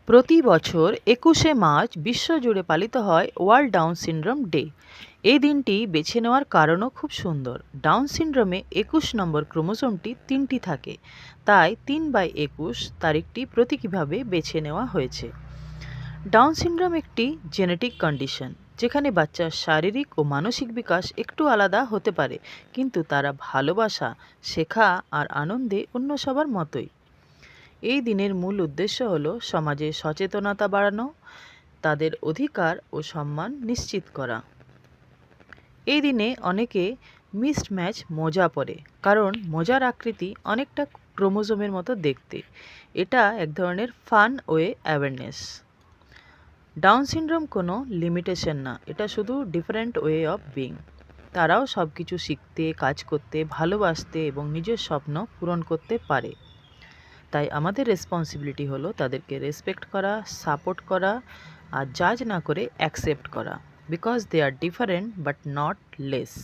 প্রতি বছর ২১শে মার্চ বিশ্বজুড়ে পালিত হয় ওয়ার্ল্ড ডাউন সিনড্রোম ডে। এই দিনটি বেছে নেওয়ার কারণও খুব সুন্দর। ডাউন সিনড্রোমে ২১ নম্বর ক্রোমোজোমটি ৩টি থাকে, তাই ৩/২১ তারিখটি প্রতীকীভাবে বেছে নেওয়া হয়েছে। ডাউন সিনড্রোম একটি জেনেটিক কন্ডিশন, যেখানে বাচ্চার শারীরিক ও মানসিক বিকাশ একটু আলাদা হতে পারে, কিন্তু তারা ভালোবাসা, শেখা আর আনন্দে অন্য সবার মতোই। এই দিনের মূল উদ্দেশ্য হলো সমাজে সচেতনতা বাড়ানো, তাদের অধিকার ও সম্মান নিশ্চিত করা। এই দিনে অনেকে মিক্সড ম্যাচ মোজা পরে, কারণ মোজার আকৃতি অনেকটা ক্রোমোজোমের মতো দেখতে। এটা এক ধরনের fun way awareness. Down syndrome কোনো লিমিটেশন না, এটা শুধু ডিফারেন্ট ওয়ে অফ বিং। তারাও সব কিছু শিখতে, কাজ করতে, ভালোবাসতে এবং নিজের স্বপ্ন পূরণ করতে পারে। তাই আমাদের রেসপন্সিবিলিটি হলো তাদেরকে রেসপেক্ট করা, সাপোর্ট করা আর জাজ না করে অ্যাকসেপ্ট করা, because they are different but not less.